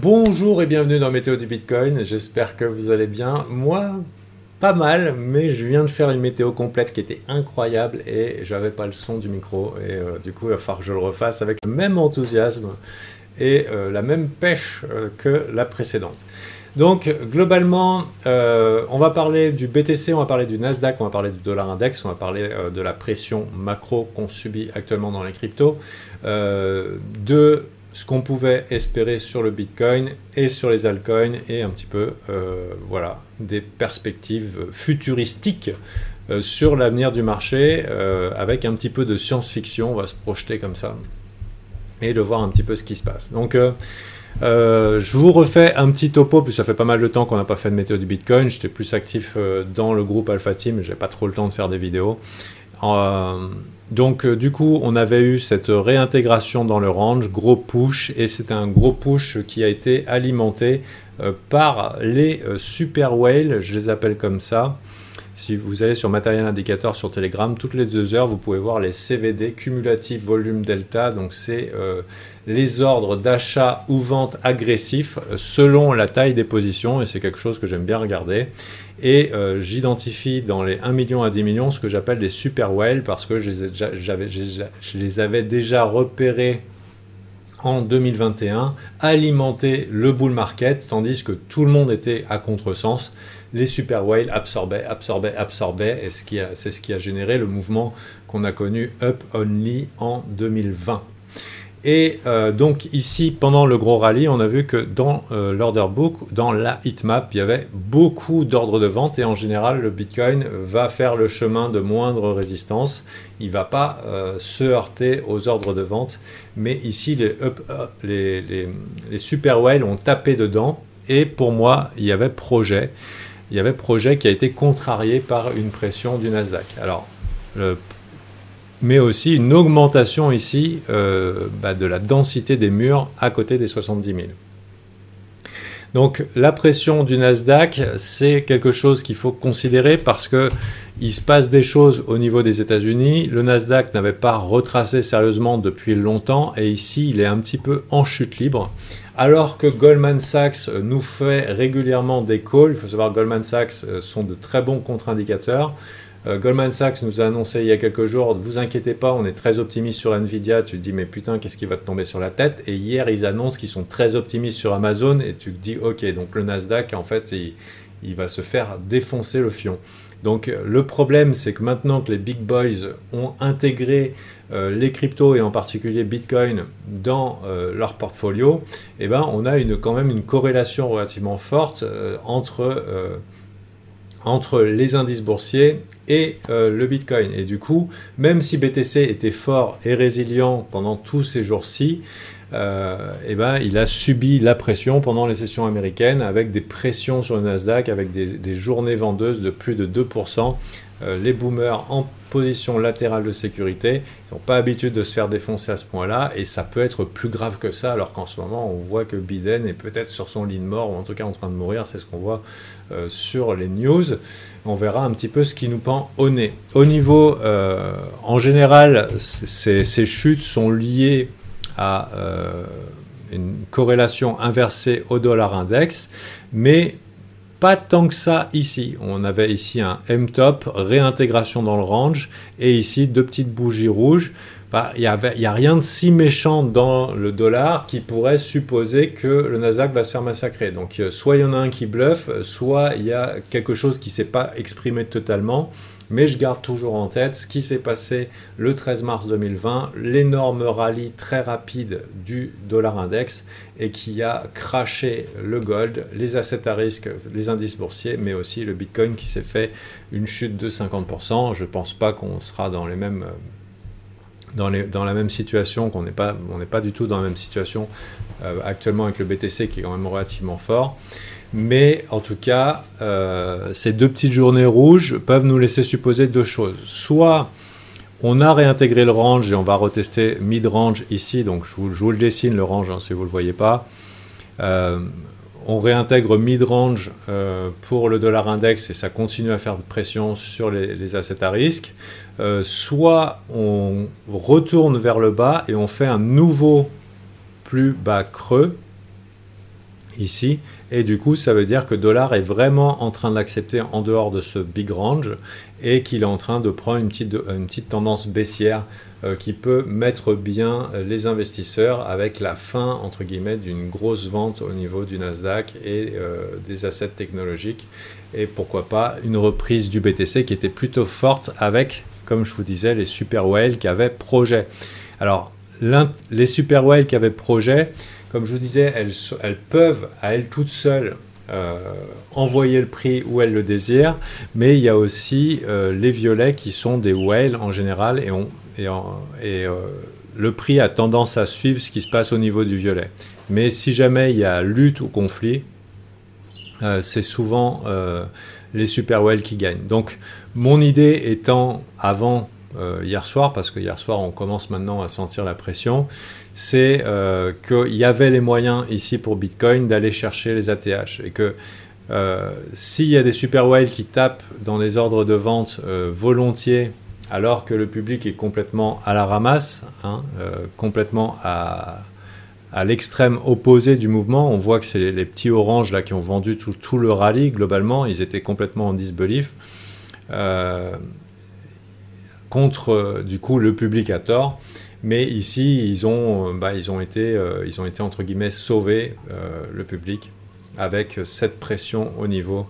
Bonjour et bienvenue dans Météo du Bitcoin, j'espère que vous allez bien. Moi, pas mal, mais je viens de faire une météo complète qui était incroyable et j'avais pas le son du micro et du coup il va falloir que je le refasse avec le même enthousiasme et la même pêche que la précédente. Donc globalement, on va parler du BTC, on va parler du Nasdaq, on va parler du dollar index, on va parler de la pression macro qu'on subit actuellement dans les cryptos, de ce qu'on pouvait espérer sur le Bitcoin et sur les altcoins et un petit peu voilà, des perspectives futuristiques sur l'avenir du marché avec un petit peu de science-fiction. On va se projeter comme ça et de voir un petit peu ce qui se passe. Donc je vous refais un petit topo, puis ça fait pas mal de temps qu'on n'a pas fait de météo du Bitcoin. J'étais plus actif dans le groupe Alpha Team, j'ai pas trop le temps de faire des vidéos. Donc du coup on avait eu cette réintégration dans le range, gros push, et c'était un gros push qui a été alimenté par les super whales, je les appelle comme ça. Si vous allez sur Material Indicator sur Telegram, toutes les 2 heures, vous pouvez voir les CVD, Cumulative Volume Delta. Donc, c'est les ordres d'achat ou vente agressifs selon la taille des positions. Et c'est quelque chose que j'aime bien regarder. Et j'identifie dans les 1 million à 10 millions ce que j'appelle des super whales parce que je les avais déjà repérés en 2021, alimenter le bull market, tandis que tout le monde était à contresens. Les super whales absorbaient, et c'est ce qui a généré le mouvement qu'on a connu up only en 2020. Et donc ici, pendant le gros rallye, on a vu que dans l'order book, dans la heatmap, il y avait beaucoup d'ordres de vente et en général, le Bitcoin va faire le chemin de moindre résistance. Il ne va pas se heurter aux ordres de vente, mais ici, les super whales ont tapé dedans et pour moi, il y avait projet. Il y avait projet qui a été contrarié par une pression du Nasdaq. Alors, mais aussi une augmentation ici de la densité des murs à côté des 70 000. Donc la pression du Nasdaq, c'est quelque chose qu'il faut considérer parce qu'il se passe des choses au niveau des États-Unis. Le Nasdaq n'avait pas retracé sérieusement depuis longtemps et ici il est un petit peu en chute libre. Alors que Goldman Sachs nous fait régulièrement des calls, il faut savoir que Goldman Sachs sont de très bons contre-indicateurs. Goldman Sachs nous a annoncé il y a quelques jours, ne vous inquiétez pas, on est très optimiste sur Nvidia. Tu te dis, mais putain, qu'est-ce qui va te tomber sur la tête? Et hier, ils annoncent qu'ils sont très optimistes sur Amazon. Et tu te dis, ok, donc le Nasdaq, en fait, il va se faire défoncer le fion. Donc le problème, c'est que maintenant que les big boys ont intégré les cryptos et en particulier Bitcoin dans leur portfolio, eh ben, on a quand même une corrélation relativement forte entre les indices boursiers et le Bitcoin. Et du coup, même si BTC était fort et résilient pendant tous ces jours-ci, eh ben, il a subi la pression pendant les sessions américaines avec des pressions sur le Nasdaq, avec des journées vendeuses de plus de 2%. Les boomers en position latérale de sécurité, ils n'ont pas l'habitude de se faire défoncer à ce point-là et ça peut être plus grave que ça alors qu'en ce moment on voit que Biden est peut-être sur son lit de mort ou en tout cas en train de mourir, c'est ce qu'on voit sur les news. On verra un petit peu ce qui nous pend au nez. Au niveau, en général, ces chutes sont liées à une corrélation inversée au dollar index, mais pas tant que ça ici. On avait ici un M-top, réintégration dans le range, et ici 2 petites bougies rouges. Il n'y a rien de si méchant dans le dollar qui pourrait supposer que le Nasdaq va se faire massacrer. Donc soit il y en a un qui bluffe, soit il y a quelque chose qui ne s'est pas exprimé totalement. Mais je garde toujours en tête ce qui s'est passé le 13 mars 2020, l'énorme rallye très rapide du dollar index et qui a crashé le gold, les assets à risque, les indices boursiers, mais aussi le Bitcoin qui s'est fait une chute de 50%. Je ne pense pas qu'on sera dans les mêmes... dans la même situation, on n'est pas du tout dans la même situation actuellement avec le BTC qui est quand même relativement fort. Mais en tout cas, ces 2 petites journées rouges peuvent nous laisser supposer 2 choses. Soit on a réintégré le range et on va retester mid-range ici, donc je vous le dessine le range hein, si vous ne le voyez pas. On réintègre mid-range pour le dollar index et ça continue à faire de pression sur les assets à risque. Soit on retourne vers le bas et on fait un nouveau plus bas creux ici, et du coup ça veut dire que dollar est vraiment en train de l'accepter en dehors de ce big range et qu'il est en train de prendre une petite tendance baissière qui peut mettre bien les investisseurs avec la fin entre guillemets d'une grosse vente au niveau du Nasdaq et des assets technologiques, et pourquoi pas une reprise du BTC qui était plutôt forte avec, comme je vous disais, les super whales qui avaient projet. Alors les super whales qui avaient projet, comme je vous disais, elles peuvent à elles toutes seules envoyer le prix où elles le désirent, mais il y a aussi les violets qui sont des whales en général, et le prix a tendance à suivre ce qui se passe au niveau du violet. Mais si jamais il y a lutte ou conflit, c'est souvent les super whales qui gagnent. Donc mon idée étant avant hier soir, parce que hier soir on commence maintenant à sentir la pression, c'est qu'il y avait les moyens ici pour Bitcoin d'aller chercher les ATH, et que s'il y a des super whales qui tapent dans les ordres de vente volontiers, alors que le public est complètement à la ramasse, complètement à l'extrême opposé du mouvement. On voit que c'est les petits oranges là qui ont vendu tout le rallye globalement, ils étaient complètement en disbelief. Contre du coup le public a tort, mais ici ils ont été entre guillemets sauvés, le public, avec cette pression au niveau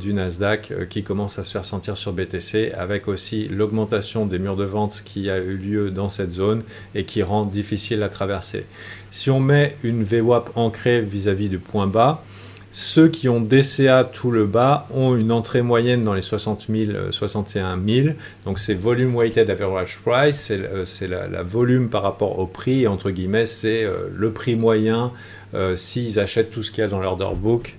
du Nasdaq qui commence à se faire sentir sur BTC, avec aussi l'augmentation des murs de vente qui a eu lieu dans cette zone et qui rend difficile à traverser. Si on met une VWAP ancrée vis-à-vis du point bas, ceux qui ont DCA tout le bas ont une entrée moyenne dans les 60 000, 61 000. Donc c'est volume weighted average price, c'est la volume par rapport au prix, entre guillemets, c'est le prix moyen s'ils achètent tout ce qu'il y a dans l'order book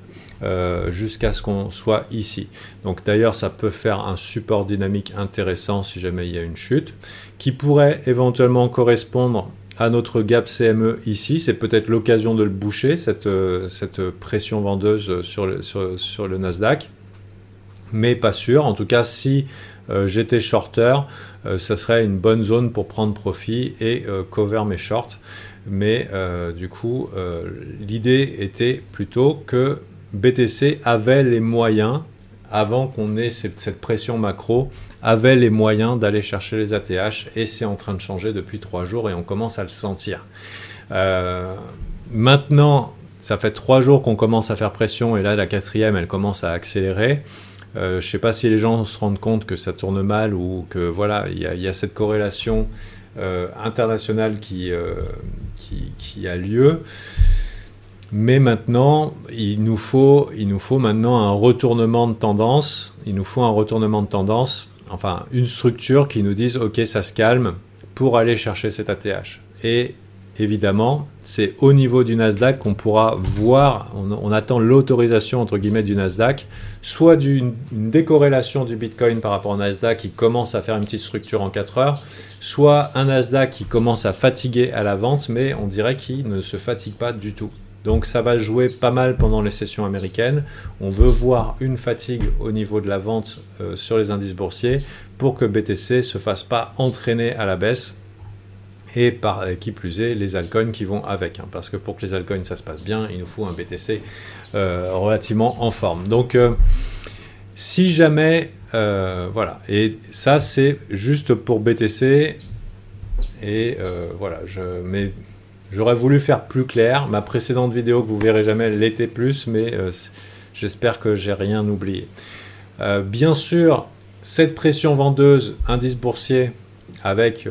jusqu'à ce qu'on soit ici. Donc d'ailleurs ça peut faire un support dynamique intéressant si jamais il y a une chute, qui pourrait éventuellement correspondre à notre gap CME ici. C'est peut-être l'occasion de le boucher, cette pression vendeuse sur le Nasdaq, mais pas sûr. En tout cas, si j'étais shorter, ça serait une bonne zone pour prendre profit et cover mes shorts. Mais du coup, l'idée était plutôt que BTC avait les moyens, avant qu'on ait cette pression macro, avait les moyens d'aller chercher les ATH, et c'est en train de changer depuis 3 jours et on commence à le sentir. Maintenant, ça fait 3 jours qu'on commence à faire pression, et là la 4e elle commence à accélérer. Je ne sais pas si les gens se rendent compte que ça tourne mal, ou que voilà, il y a cette corrélation internationale qui a lieu. Mais maintenant, il nous faut maintenant un retournement de tendance. Il nous faut un retournement de tendance, enfin une structure qui nous dise ok, ça se calme, pour aller chercher cet ATH. Et évidemment, c'est au niveau du Nasdaq qu'on pourra voir, on attend l'autorisation entre guillemets du Nasdaq, soit une décorrélation du Bitcoin par rapport au Nasdaq qui commence à faire une petite structure en 4 heures, soit un Nasdaq qui commence à fatiguer à la vente, mais on dirait qu'il ne se fatigue pas du tout. Donc ça va jouer pas mal pendant les sessions américaines. On veut voir une fatigue au niveau de la vente sur les indices boursiers pour que BTC ne se fasse pas entraîner à la baisse, et par qui plus est les altcoins qui vont avec. Parce que pour que les altcoins ça se passe bien, il nous faut un BTC relativement en forme. Donc si jamais, voilà, et ça c'est juste pour BTC, et voilà, mais j'aurais voulu faire plus clair. Ma précédente vidéo que vous verrez jamais l'était plus, mais j'espère que j'ai rien oublié. Bien sûr, cette pression vendeuse, indice boursier, avec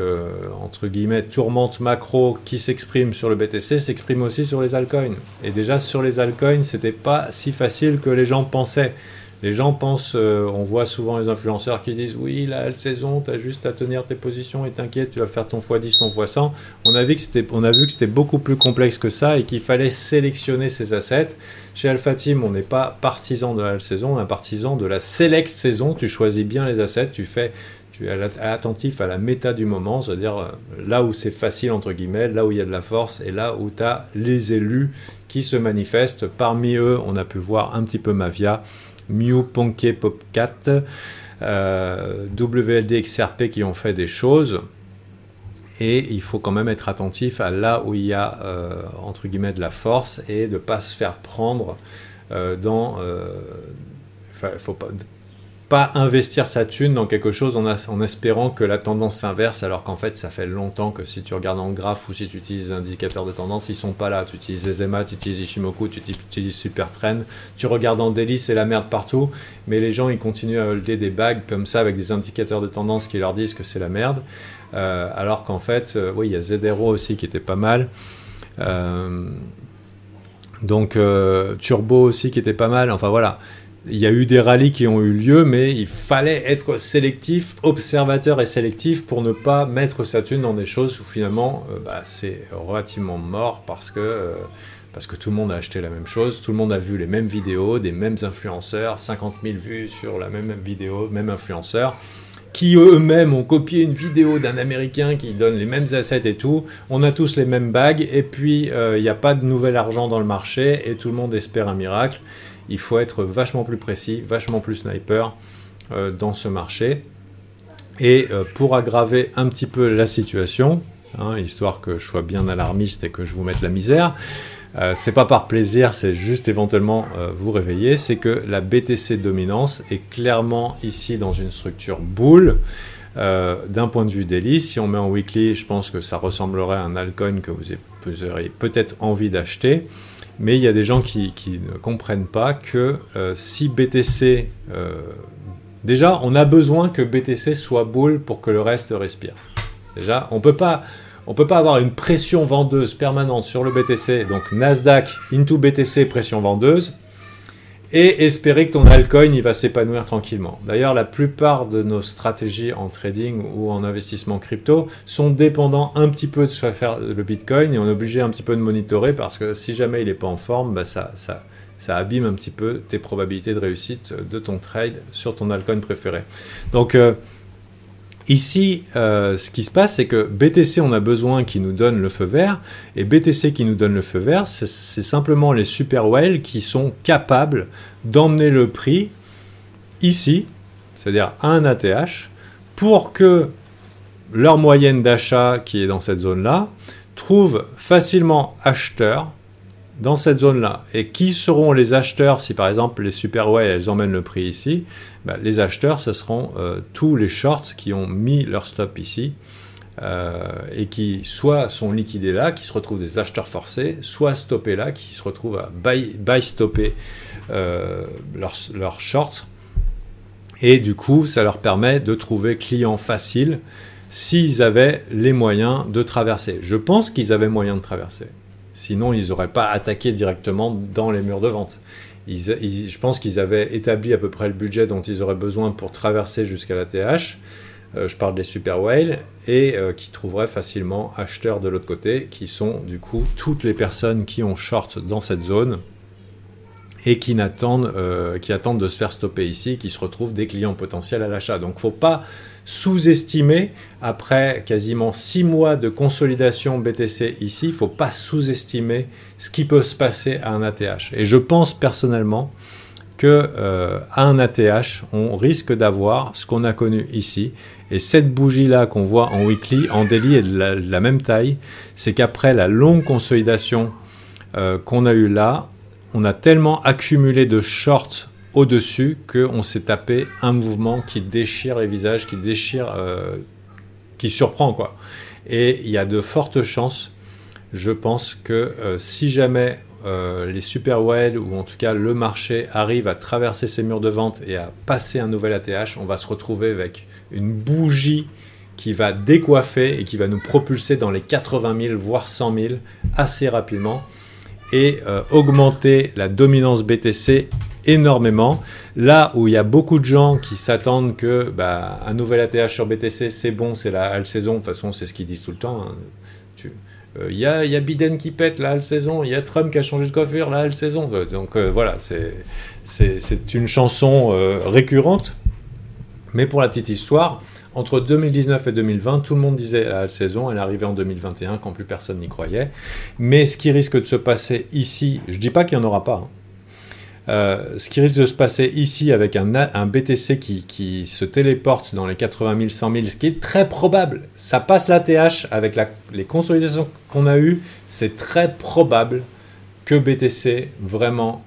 entre guillemets tourmente macro qui s'exprime sur le BTC, s'exprime aussi sur les altcoins. Et déjà sur les altcoins, c'était pas si facile que les gens pensaient. Les gens pensent, on voit souvent les influenceurs qui disent oui, la saison, tu as juste à tenir tes positions et t'inquiète, tu vas faire ton x10, ton x100. On a vu que c'était beaucoup plus complexe que ça et qu'il fallait sélectionner ces assets. Chez Alpha Team, on n'est pas partisan de la saison, on est partisan de la select saison. Tu choisis bien les assets, tu es attentif à la méta du moment, c'est-à-dire là où c'est facile entre guillemets, là où il y a de la force et là où tu as les élus qui se manifestent. Parmi eux, on a pu voir un petit peu Mavia, Mew, Ponké, Popcat, WLD, XRP qui ont fait des choses. Et il faut quand même être attentif à là où il y a, entre guillemets, de la force et de ne pas se faire prendre faut pas investir sa thune dans quelque chose en espérant que la tendance s'inverse, alors qu'en fait, ça fait longtemps que si tu regardes en graphe ou si tu utilises des indicateurs de tendance, ils sont pas là. Tu utilises les EMA, tu utilises Ishimoku, tu utilises Supertrend, tu regardes en daily, c'est la merde partout, mais les gens, ils continuent à holder des bagues comme ça avec des indicateurs de tendance qui leur disent que c'est la merde, alors qu'en fait, oui, il y a ZRO aussi qui était pas mal. Donc Turbo aussi qui était pas mal, enfin voilà. Il y a eu des rallyes qui ont eu lieu, mais il fallait être sélectif, observateur et sélectif pour ne pas mettre sa thune dans des choses où finalement c'est relativement mort parce que tout le monde a acheté la même chose, tout le monde a vu les mêmes vidéos, des mêmes influenceurs, 50 000 vues sur la même vidéo, même influenceur, qui eux-mêmes ont copié une vidéo d'un Américain qui donne les mêmes assets et tout. On a tous les mêmes bagues et puis il n'y a pas de nouvel argent dans le marché et tout le monde espère un miracle. Il faut être vachement plus précis, vachement plus sniper dans ce marché. Et pour aggraver un petit peu la situation, histoire que je sois bien alarmiste et que je vous mette la misère, c'est pas par plaisir, c'est juste éventuellement vous réveiller, c'est que la BTC dominance est clairement ici dans une structure boule. D'un point de vue daily, si on met en weekly, je pense que ça ressemblerait à un altcoin que vous auriez peut-être envie d'acheter. Mais il y a des gens qui ne comprennent pas que si BTC... déjà, on a besoin que BTC soit bull pour que le reste respire. Déjà, on peut pas avoir une pression vendeuse permanente sur le BTC, donc Nasdaq into BTC pression vendeuse, et espérer que ton altcoin il va s'épanouir tranquillement. D'ailleurs, la plupart de nos stratégies en trading ou en investissement crypto sont dépendants un petit peu de ce que faire le Bitcoin et on est obligé un petit peu de monitorer parce que si jamais il n'est pas en forme, ça abîme un petit peu tes probabilités de réussite de ton trade sur ton altcoin préféré. Donc ici, ce qui se passe, c'est que BTC, on a besoin qu'il nous donne le feu vert, et BTC qui nous donne le feu vert, c'est simplement les super whales qui sont capables d'emmener le prix ici, c'est-à-dire à un ATH, pour que leur moyenne d'achat, qui est dans cette zone-là, trouve facilement acheteurs dans cette zone-là. Et qui seront les acheteurs si par exemple les super whales elles emmènent le prix ici? Les acheteurs, ce seront tous les shorts qui ont mis leur stop ici et qui soit sont liquidés là, qui se retrouvent des acheteurs forcés, soit stoppés là, qui se retrouvent à buy stopper leurs shorts. Et du coup, ça leur permet de trouver clients faciles s'ils avaient les moyens de traverser. Je pense qu'ils avaient moyen de traverser. Sinon, ils n'auraient pas attaqué directement dans les murs de vente. Je pense qu'ils avaient établi à peu près le budget dont ils auraient besoin pour traverser jusqu'à l'ATH. Je parle des super whales et qui trouveraient facilement acheteurs de l'autre côté, qui sont du coup toutes les personnes qui ont short dans cette zone et qui attendent de se faire stopper ici, qui se retrouvent des clients potentiels à l'achat. Donc, il ne faut pas sous-estimer, après quasiment 6 mois de consolidation BTC ici, il ne faut pas sous-estimer ce qui peut se passer à un ATH. Et je pense personnellement qu'à un ATH, on risque d'avoir ce qu'on a connu ici. Et cette bougie-là qu'on voit en weekly, en daily est de la même taille. C'est qu'après la longue consolidation qu'on a eue là, on a tellement accumulé de shorts au-dessus qu'on s'est tapé un mouvement qui déchire les visages, qui surprend quoi. Et il y a de fortes chances, je pense que si jamais les super whales ou en tout cas le marché arrive à traverser ces murs de vente et à passer un nouvel ATH, on va se retrouver avec une bougie qui va décoiffer et qui va nous propulser dans les 80 000 voire 100 000 assez rapidement et augmenter la dominance BTC énormément. Là où il y a beaucoup de gens qui s'attendent que un nouvel ATH sur BTC c'est bon, c'est la halle saison, de toute façon c'est ce qu'ils disent tout le temps. Il y a Biden qui pète la halle saison, il y a Trump qui a changé de coiffure la halle saison. Donc voilà, c'est une chanson récurrente. Mais pour la petite histoire, entre 2019 et 2020, tout le monde disait la halle saison, elle est arrivée en 2021 quand plus personne n'y croyait. Mais ce qui risque de se passer ici, je ne dis pas qu'il n'y en aura pas, Ce qui risque de se passer ici avec un BTC qui se téléporte dans les 80 000, 100 000, ce qui est très probable. Ça passe l'ATH avec les consolidations qu'on a eues. C'est très probable que BTC vraiment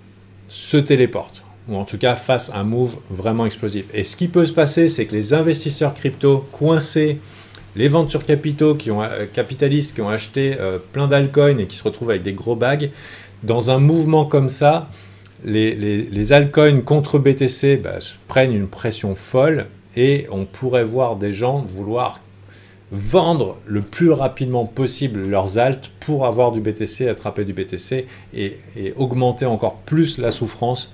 se téléporte, ou en tout cas fasse un move vraiment explosif. Et ce qui peut se passer, c'est que les investisseurs crypto coincés, les venture capitalistes qui ont acheté plein d'altcoins et qui se retrouvent avec des gros bags, dans un mouvement comme ça, les altcoins contre BTC prennent une pression folle et on pourrait voir des gens vouloir vendre le plus rapidement possible leurs alts pour avoir du BTC, attraper du BTC et augmenter encore plus la souffrance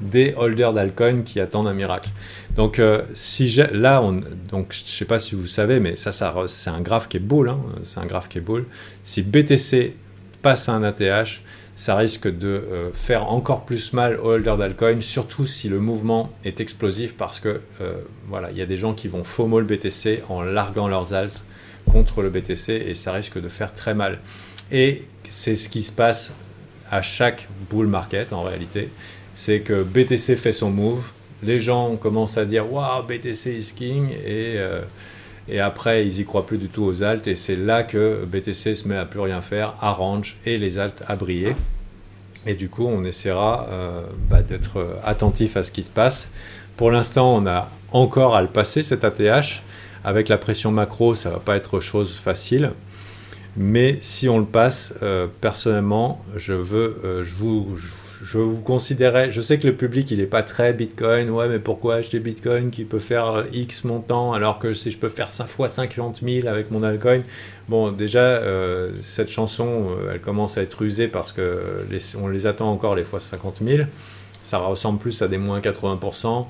des holders d'altcoins qui attendent un miracle. Donc donc je sais pas si vous savez, mais ça c'est un graphe qui est bull, hein, c'est un graphe qui est bull. Si BTC passe à un ATH, ça risque de faire encore plus mal aux holders d'altcoins, surtout si le mouvement est explosif, parce que voilà, il y a des gens qui vont FOMO le BTC en larguant leurs alts contre le BTC et ça risque de faire très mal. Et c'est ce qui se passe à chaque bull market en réalité, c'est que BTC fait son move, les gens commencent à dire waouh, BTC is king, et après ils y croient plus du tout aux alts, et c'est là que BTC se met à plus rien faire, arrange et les alts à briller. Et du coup on essaiera d'être attentif à ce qui se passe. Pour l'instant on a encore à le passer cet ATH, avec la pression macro ça va pas être chose facile, mais si on le passe, personnellement je vous considérais, je sais que le public il est pas très Bitcoin, ouais mais pourquoi acheter Bitcoin qui peut faire X montant alors que si je peux faire 5 fois 50 000 avec mon altcoin. Bon déjà cette chanson elle commence à être usée parce que on les attend encore les fois 50 000, ça ressemble plus à des moins 80%,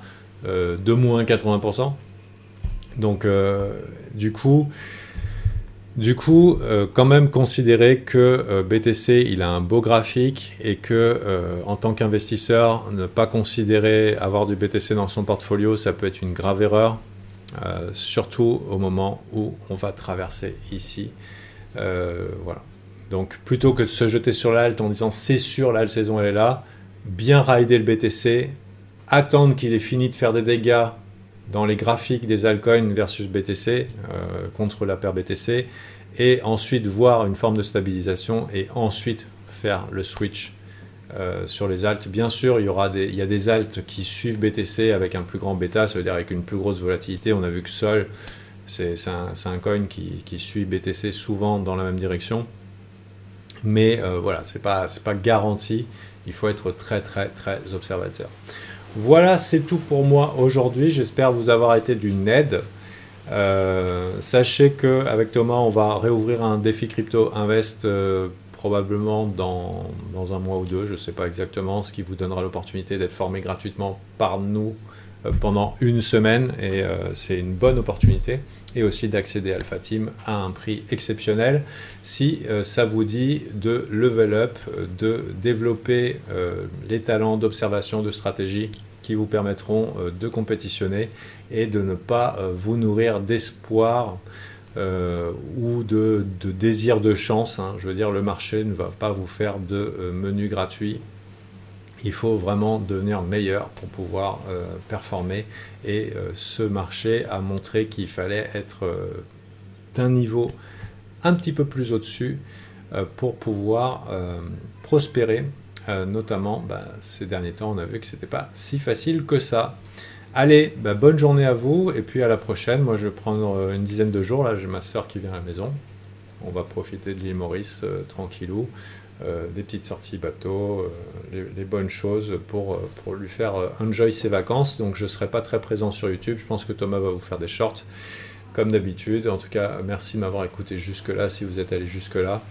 de moins 80%, donc du coup, quand même considérer que BTC il a un beau graphique et que en tant qu'investisseur, ne pas considérer avoir du BTC dans son portfolio, ça peut être une grave erreur, surtout au moment où on va traverser ici. Voilà. Donc plutôt que de se jeter sur l'alt en disant c'est sûr, la saison elle est là, bien rider le BTC, attendre qu'il ait fini de faire des dégâts dans les graphiques des altcoins versus BTC, contre la paire BTC, et ensuite voir une forme de stabilisation et ensuite faire le switch sur les alts. Bien sûr, il y a des alts qui suivent BTC avec un plus grand bêta, ça veut dire avec une plus grosse volatilité. On a vu que Sol, c'est un coin qui suit BTC souvent dans la même direction, mais voilà, c'est pas garanti, il faut être très très très observateur. Voilà, c'est tout pour moi aujourd'hui. J'espère vous avoir été d'une aide. Sachez qu'avec Thomas, on va réouvrir un défi crypto invest probablement dans un mois ou deux. Je ne sais pas exactement, ce qui vous donnera l'opportunité d'être formé gratuitement par nous pendant une semaine. Et c'est une bonne opportunité. Et aussi d'accéder à Alpha Team à un prix exceptionnel. Si ça vous dit de level up, de développer les talents d'observation, de stratégie qui vous permettront de compétitionner et de ne pas vous nourrir d'espoir ou de désir de chance, hein. Je veux dire, le marché ne va pas vous faire de menu gratuit. Il faut vraiment devenir meilleur pour pouvoir performer, et ce marché a montré qu'il fallait être d'un niveau un petit peu plus au-dessus pour pouvoir prospérer. Notamment, ces derniers temps, on a vu que c'était pas si facile que ça. Allez, bonne journée à vous, et puis à la prochaine. Moi, je vais prendre une dizaine de jours. Là, j'ai ma soeur qui vient à la maison. On va profiter de l'île Maurice tranquillou. Des petites sorties bateau, les bonnes choses pour lui faire enjoy ses vacances. Donc je ne serai pas très présent sur YouTube. Je pense que Thomas va vous faire des shorts comme d'habitude. En tout cas, merci de m'avoir écouté jusque là, si vous êtes allé jusque là.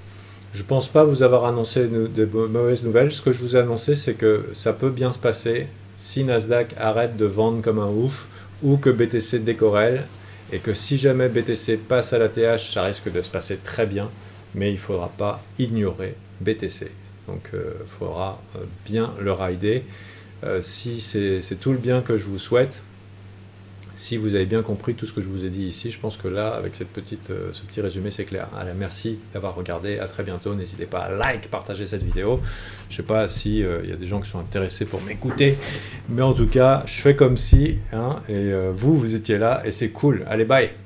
Je ne pense pas vous avoir annoncé de mauvaises nouvelles. Ce que je vous ai annoncé, c'est que ça peut bien se passer si Nasdaq arrête de vendre comme un ouf, ou que BTC décorrèle, et que si jamais BTC passe à l'ATH, ça risque de se passer très bien, mais il ne faudra pas ignorer BTC. Donc il faudra bien le rider. Si c'est tout le bien que je vous souhaite, Si vous avez bien compris tout ce que je vous ai dit ici, je pense que là, avec ce petit résumé, c'est clair. Allez, merci d'avoir regardé, à très bientôt. N'hésitez pas à like, partager cette vidéo. Je ne sais pas s'il y a des gens qui sont intéressés pour m'écouter, mais en tout cas, je fais comme si, hein, et vous étiez là, et c'est cool. Allez, bye!